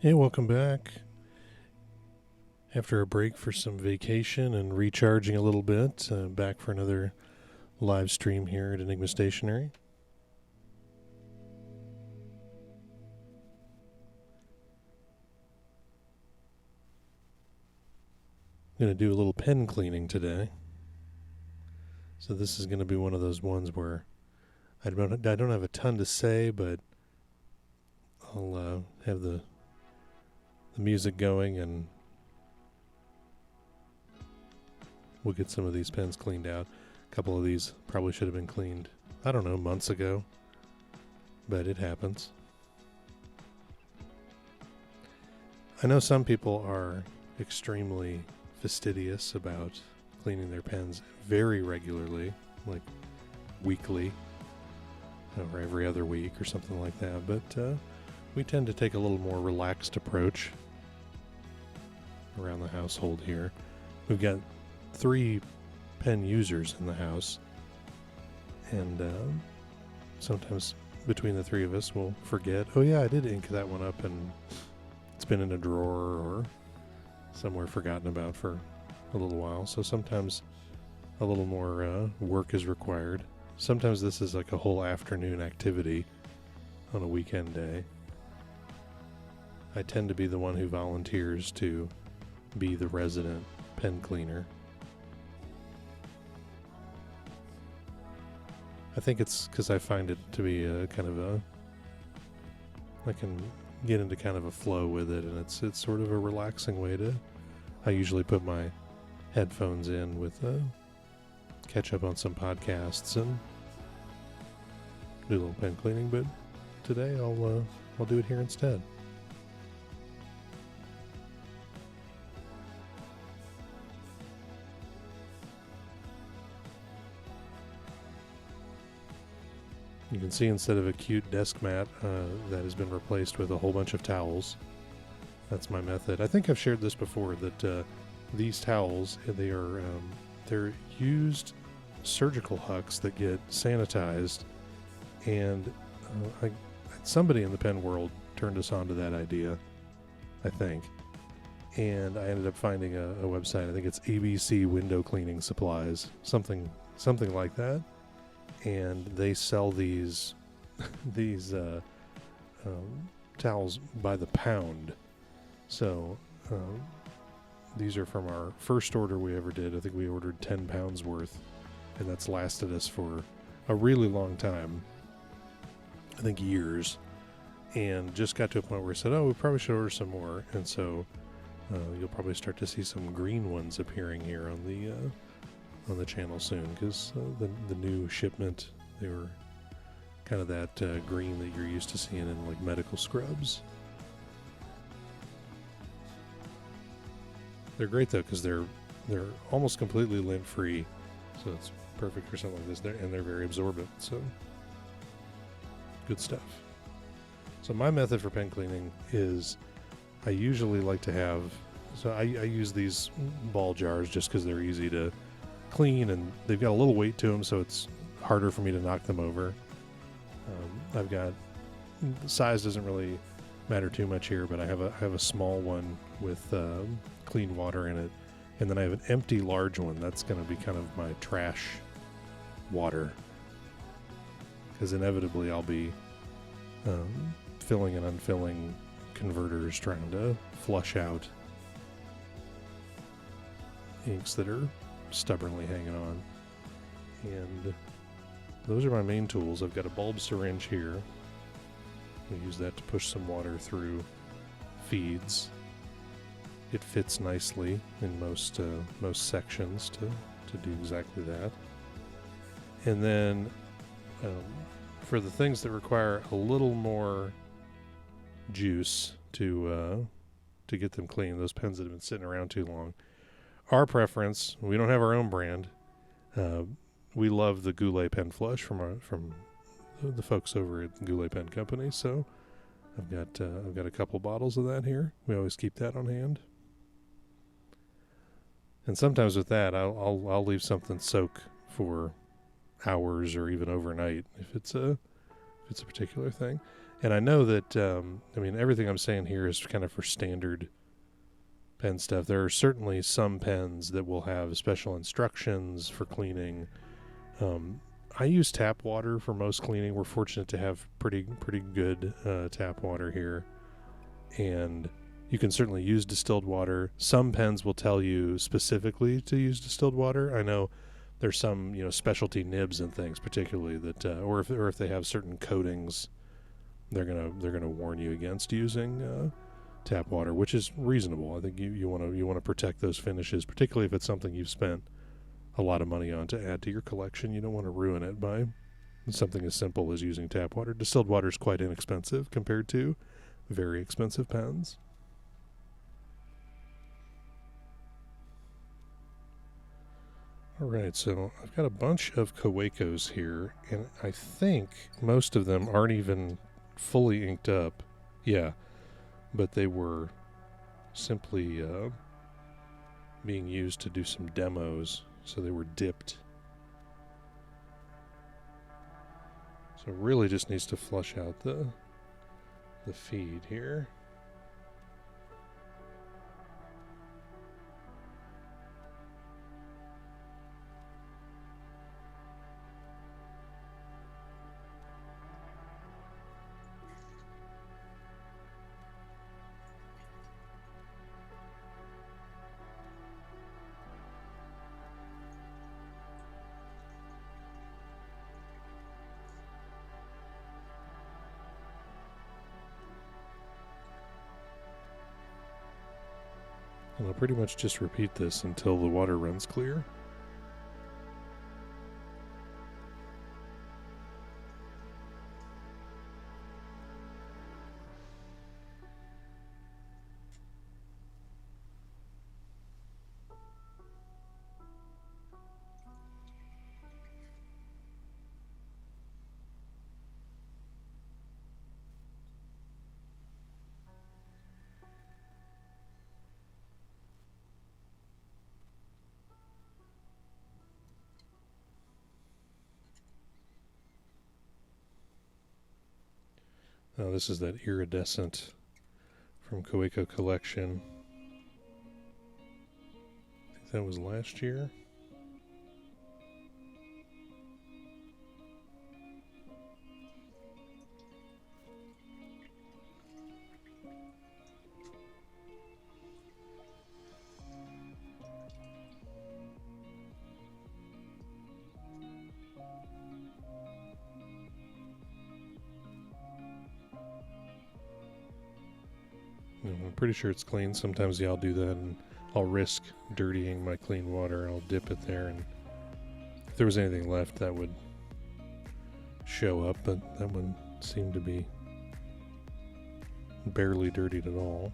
Hey, welcome back. After a break for some vacation and recharging a little bit, back for another live stream here at Enigma Stationery. I'm going to do a little pen cleaning today. So this is going to be one of those ones where I don't have a ton to say, but I'll have the music going and we'll get some of these pens cleaned out. A couple of these probably should have been cleaned, I don't know, months ago, but it happens. I know some people are extremely fastidious about cleaning their pens very regularly, like weekly or every other week or something like that, but we tend to take a little more relaxed approach around the household here. We've got 3 pen users in the house, and sometimes between the 3 of us we'll forget, oh yeah, I did ink that one up, and it's been in a drawer or somewhere forgotten about for a little while. So sometimes a little more work is required. Sometimes this is like a whole afternoon activity on a weekend day. I tend to be the one who volunteers to be the resident pen cleaner. I think it's because I find it to be a kind of a, I can get into kind of a flow with it, and it's sort of a relaxing way to, I usually put my headphones in with catch up on some podcasts and do a little pen cleaning, but today I'll do it here instead. You can see instead of a cute desk mat that has been replaced with a whole bunch of towels. That's my method. I think I've shared this before, that these towels, they're used surgical hucks that get sanitized, and somebody in the pen world turned us on to that idea, I think. And I ended up finding a website. I think it's ABC Window Cleaning Supplies, something like that. And they sell these towels by the pound. So these are from our first order we ever did. I think we ordered 10 pounds worth, and that's lasted us for a really long time. I think years. And just got to a point where I said, oh, we probably should order some more. And so you'll probably start to see some green ones appearing here on the channel soon, because the new shipment, they were kind of that green that you're used to seeing in like medical scrubs. They're great though, because they're almost completely lint free, so it's perfect for something like this. They're very absorbent, so good stuff. So my method for pen cleaning is, I usually like to have, so I use these ball jars just because they're easy to clean, and they've got a little weight to them, so it's harder for me to knock them over. I've got, the size doesn't really matter too much here, but I have a small one with clean water in it, and then I have an empty large one that's going to be kind of my trash water, because inevitably I'll be filling and unfilling converters, trying to flush out inks that are stubbornly hanging on. And those are my main tools. I've got a bulb syringe here. I use that to push some water through feeds. It fits nicely in most sections to do exactly that. And then for the things that require a little more juice to get them clean, those pens that have been sitting around too long, our preference, we don't have our own brand. We love the Goulet Pen Flush from the folks over at Goulet Pen Company. So I've got a couple bottles of that here. We always keep that on hand. And sometimes with that, I'll leave something soak for hours or even overnight if it's a particular thing. And I know that, I mean, everything I'm saying here is kind of for standard pen stuff. There are certainly some pens that will have special instructions for cleaning. I use tap water for most cleaning. We're fortunate to have pretty good tap water here. And you can certainly use distilled water. Some pens will tell you specifically to use distilled water. I know there's some, specialty nibs and things particularly that, or if they have certain coatings, they're gonna warn you against using tap water, which is reasonable. I think you want to protect those finishes, particularly if it's something you've spent a lot of money on to add to your collection. You don't want to ruin it by something as simple as using tap water. Distilled water is quite inexpensive compared to very expensive pens. Alright, so I've got a bunch of Kawakos here, and I think most of them aren't even fully inked up. Yeah, but they were simply being used to do some demos, so they were dipped. So it really just needs to flush out the feed here. And I'll pretty much just repeat this until the water runs clear. Now this is that iridescent from Kawako Collection. I think that was last year. I'm pretty sure it's clean. Sometimes, I'll do that and I'll risk dirtying my clean water. I'll dip it there, and if there was anything left, that would show up, but that one seemed to be barely dirtied at all.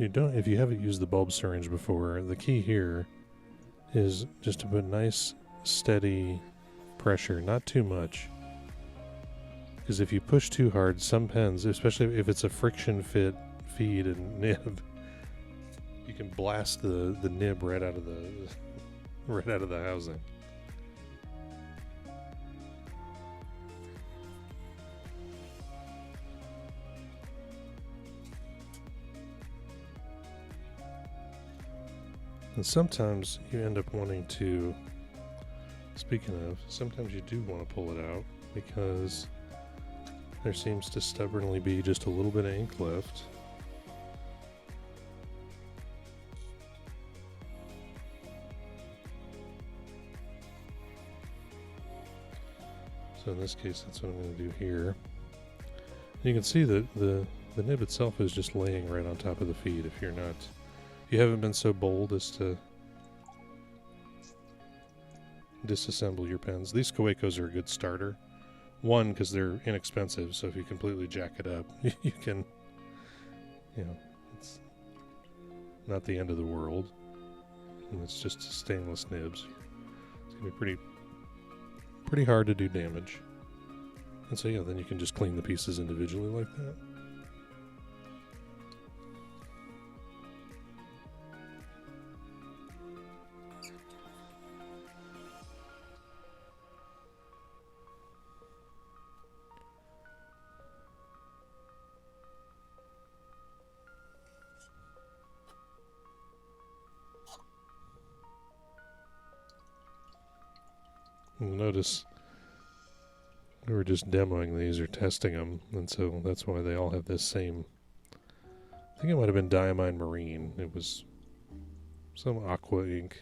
If you haven't used the bulb syringe before, the key here is just to put nice, steady pressure, not too much. Because if you push too hard, some pens, especially if it's a friction fit feed and nib, you can blast the nib right out of the housing. And sometimes you end up wanting to, speaking of, sometimes you do want to pull it out because there seems to stubbornly be just a little bit of ink left. So in this case, that's what I'm going to do here. You can see that the nib itself is just laying right on top of the feed if you haven't been so bold as to disassemble your pens. These Kawecos are a good starter. One, because they're inexpensive, so if you completely jack it up, you can, it's not the end of the world. And it's just stainless nibs. It's going to be pretty hard to do damage. And so, then you can just clean the pieces individually like that. You'll notice we were just demoing these or testing them, and so that's why they all have this same, I think it might have been Diamine Marine. It was some aqua ink.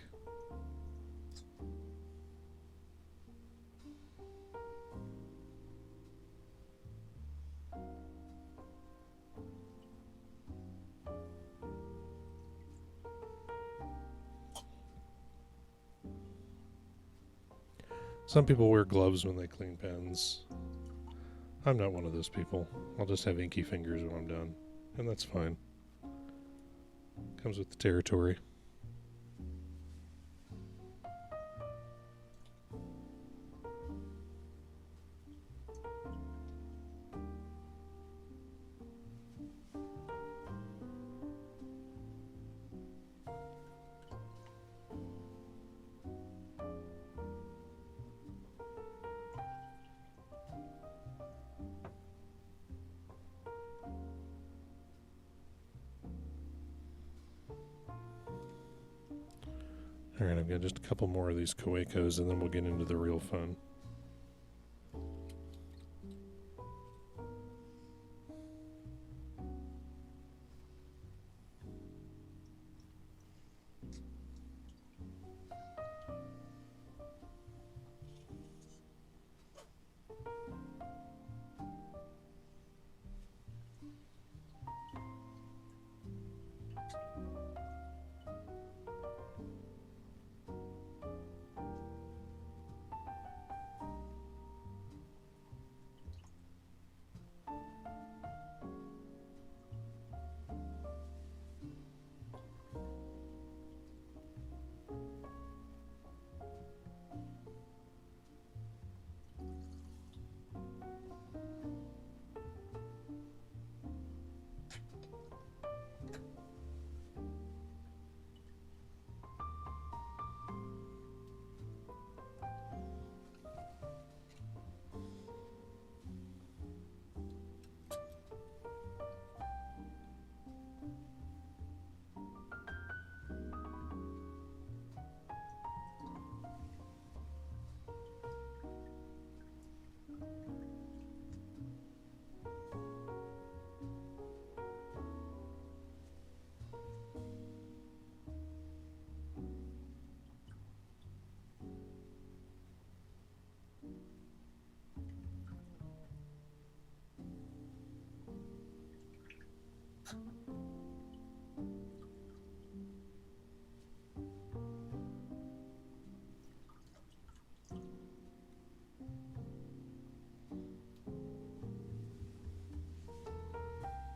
Some people wear gloves when they clean pens. I'm not one of those people. I'll just have inky fingers when I'm done, and that's fine. Comes with the territory. Alright, I've got just a couple more of these Kawecos and then we'll get into the real fun.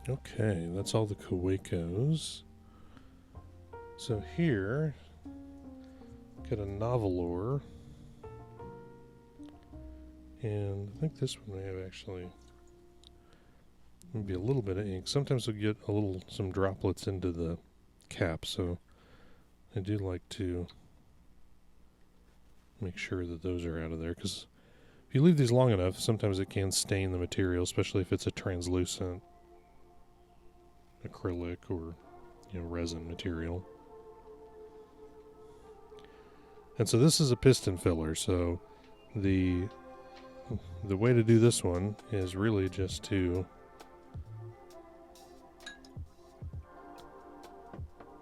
Okay, that's all the Kawecos. So here, got a Novelore. And I think this one may have actually maybe a little bit of ink. Sometimes we'll get some droplets into the cap, so I do like to make sure that those are out of there, because if you leave these long enough, sometimes it can stain the material, especially if it's a translucent acrylic or resin material. And so this is a piston filler, so the way to do this one is really just to,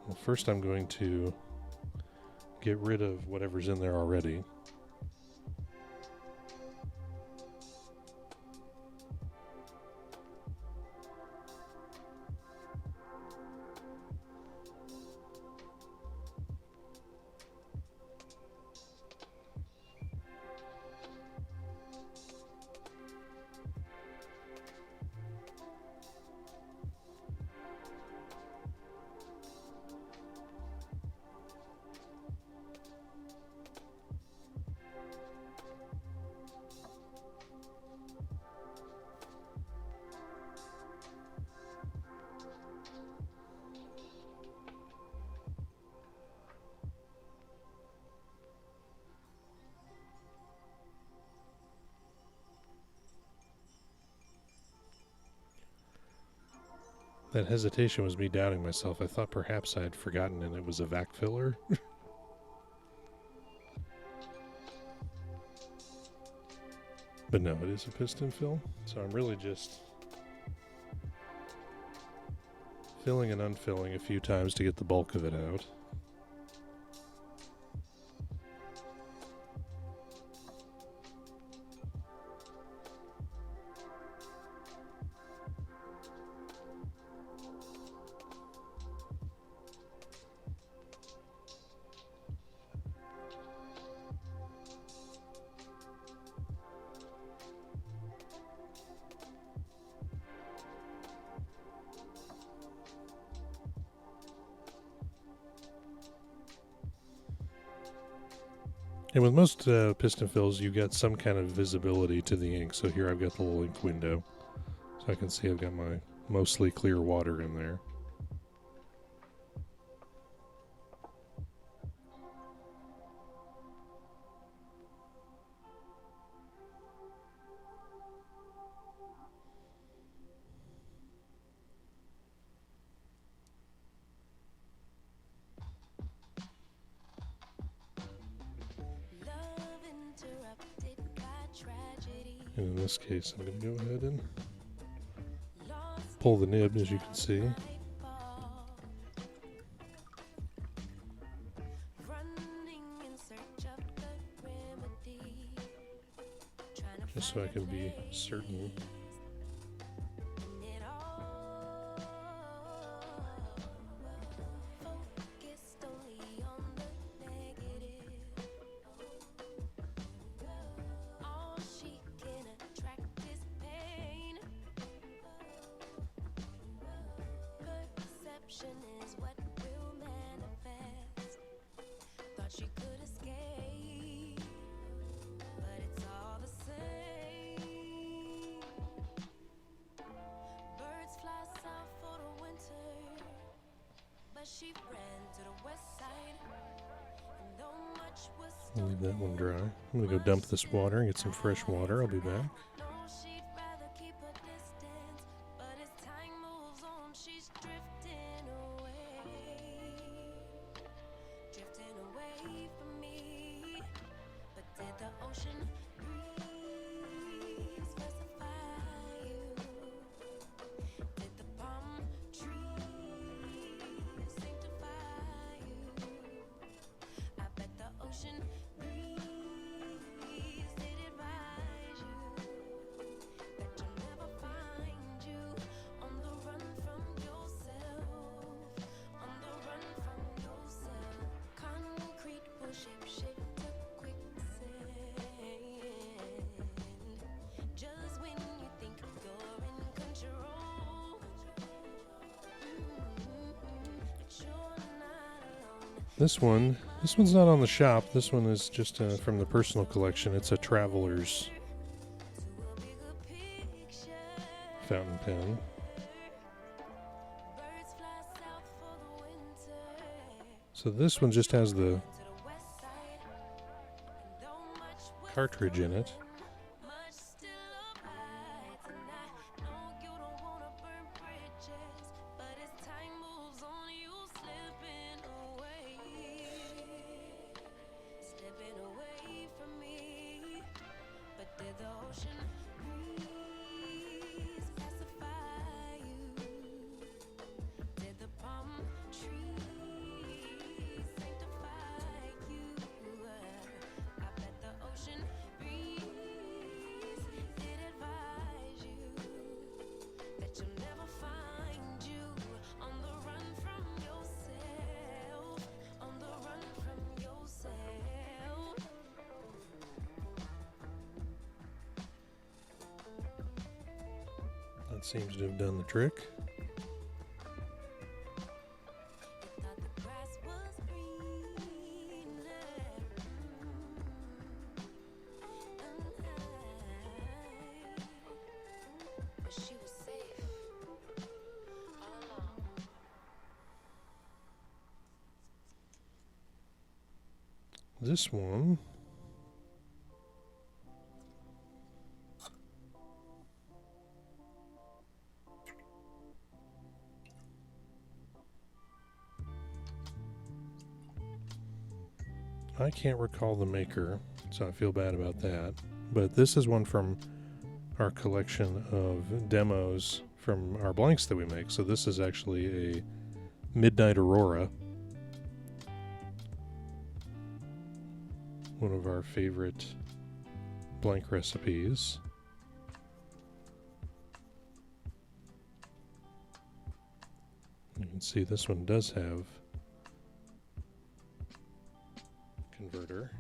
well, first I'm going to get rid of whatever's in there already. That hesitation was me doubting myself. I thought perhaps I had forgotten and it was a vac filler. But no, it is a piston fill. So I'm really just filling and unfilling a few times to get the bulk of it out. And with most piston fills, you get some kind of visibility to the ink. So here I've got the little ink window. So I can see I've got my mostly clear water in there. And in this case, I'm going to go ahead and pull the nib, as you can see. Just so I can be certain. Is what will manifest. Thought she could escape, but it's all the same. Birds fly south for the winter, but she ran to the west side. And though much was I'll leave that one dry. I'm going to go dump this water and get some fresh water. I'll be back. she'd rather keep a distance, but as time moves on, she's drifting away from me. But did the ocean breeze specify you? Did the palm trees sanctify you? I bet the ocean breeze did advise you that you'll never find you on the run from yourself, on the run from yourself. Concrete will shape to quicksand. Just when you think you're in control, but you're not alone. This one's not on the shop. This one is just from the personal collection. It's a Traveler's fountain pen. So this one just has the cartridge in it. That seems to have done the trick. Thought the grass was greener. But she was safe all along. This one, I can't recall the maker, so I feel bad about that. But this is one from our collection of demos from our blanks that we make. So this is actually a Midnight Aurora, one of our favorite blank recipes. You can see this one does have converter.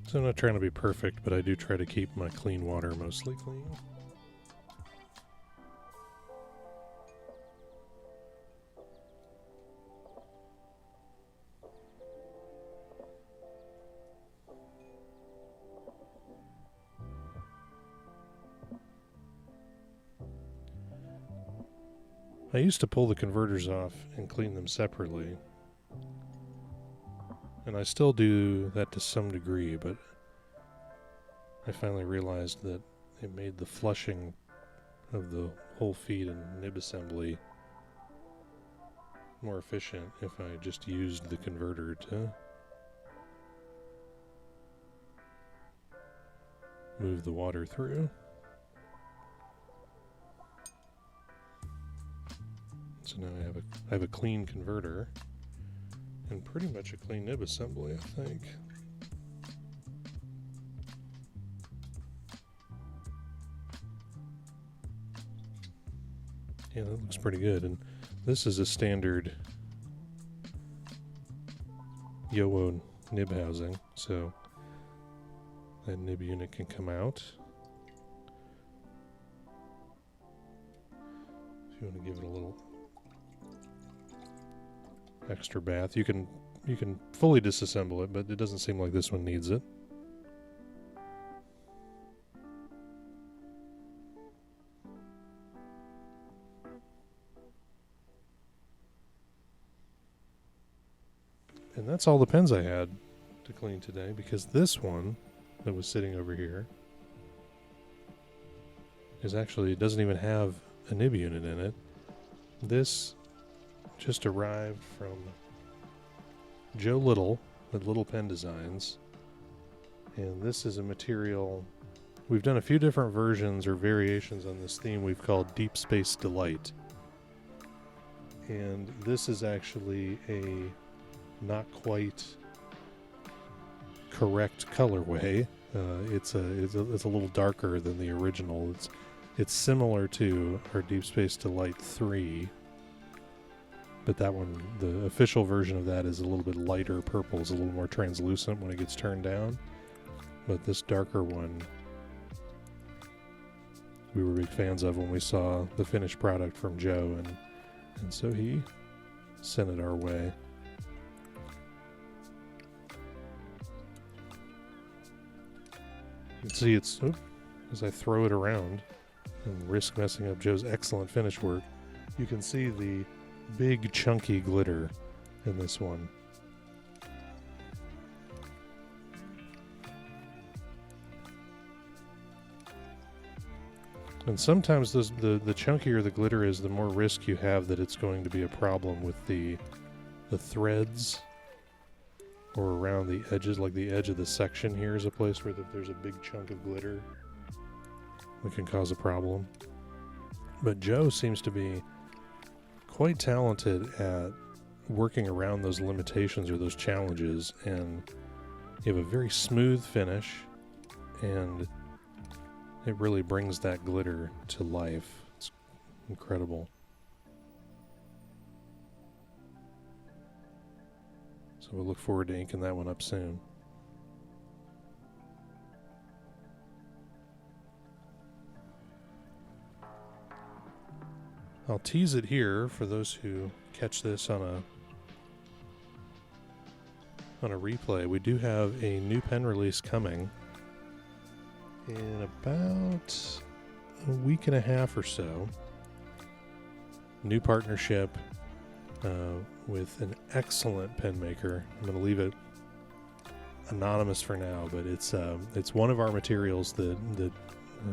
So I'm not trying to be perfect, but I do try to keep my clean water mostly clean. I used to pull the converters off and clean them separately. And I still do that to some degree, but I finally realized that it made the flushing of the whole feed and nib assembly more efficient if I just used the converter to move the water through. So now I have a clean converter and pretty much a clean nib assembly, I think. Yeah, that looks pretty good. And this is a standard Yowo nib housing, so that nib unit can come out. If you want to give it a little extra bath, you can fully disassemble it, but it doesn't seem like this one needs it. And that's all the pens I had to clean today, because this one that was sitting over here is actually, it doesn't even have a nib unit in it. This just arrived from Joe Little at Little Pen Designs, and this is a material we've done a few different versions or variations on this theme we've called Deep Space Delight, and this is actually a not quite correct colorway. It's a little darker than the original. It's similar to our Deep Space Delight 3, but that one, the official version of that, is a little bit lighter purple. It's a little more translucent when it gets turned down. But this darker one, we were big fans of when we saw the finished product from Joe, and so he sent it our way. You can see it's, as I throw it around and risk messing up Joe's excellent finish work, you can see the big chunky glitter in this one. And sometimes the chunkier the glitter is, the more risk you have that it's going to be a problem with the threads or around the edges. Like the edge of the section here is a place where there's a big chunk of glitter that can cause a problem. But Joe seems to be quite talented at working around those limitations or those challenges, and you have a very smooth finish, and it really brings that glitter to life. It's incredible. So we'll look forward to inking that one up soon. I'll tease it here for those who catch this on a replay. We do have a new pen release coming in about a week and a half or so. New partnership with an excellent pen maker. I'm going to leave it anonymous for now, but it's one of our materials that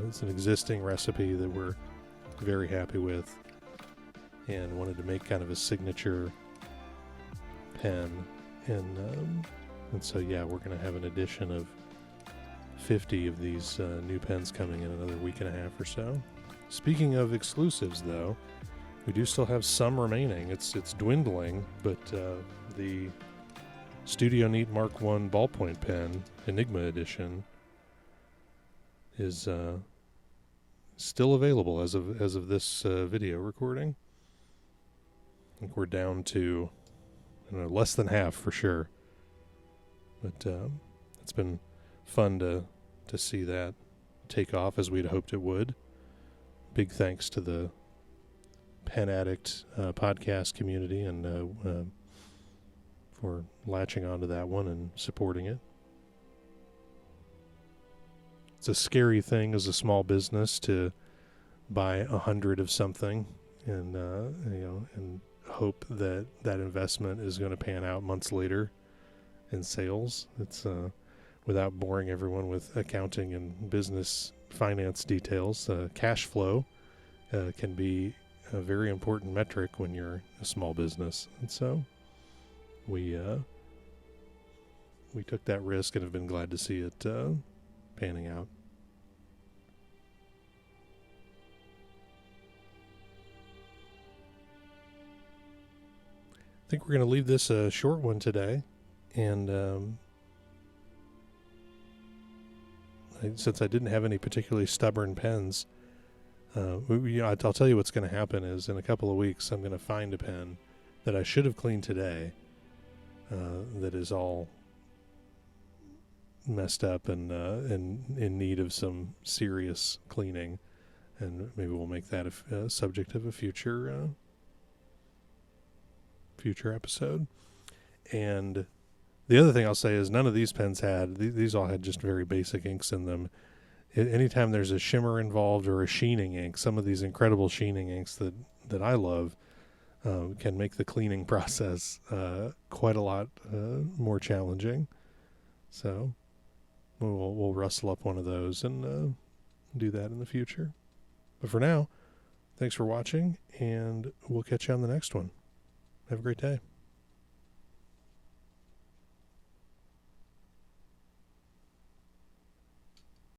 it's an existing recipe that we're very happy with, and wanted to make kind of a signature pen, and so yeah, we're going to have an edition of 50 of these new pens coming in another week and a half or so. Speaking of exclusives, though, we do still have some remaining. It's dwindling, but the Studio Neat Mark I ballpoint pen, Enigma edition, is still available as of this video recording. I think we're down to, I don't know, less than half for sure. But it's been fun to see that take off as we'd hoped it would. Big thanks to the Pen Addict podcast community and for latching onto that one and supporting it. It's a scary thing as a small business to buy 100 of something and and hope that investment is going to pan out months later in sales. It's without boring everyone with accounting and business finance details. Cash flow can be a very important metric when you're a small business, and so we took that risk and have been glad to see it panning out. I think we're going to leave this a short one today, and since I didn't have any particularly stubborn pens, I'll tell you what's going to happen is in a couple of weeks I'm going to find a pen that I should have cleaned today that is all messed up and in need of some serious cleaning, and maybe we'll make that a subject of a future episode. And the other thing I'll say is none of these pens these all had just very basic inks in them. Anytime there's a shimmer involved or a sheening ink, some of these incredible sheening inks that I love can make the cleaning process quite a lot more challenging. So we'll rustle up one of those and do that in the future. But for now, thanks for watching, and we'll catch you on the next one. Have a great day.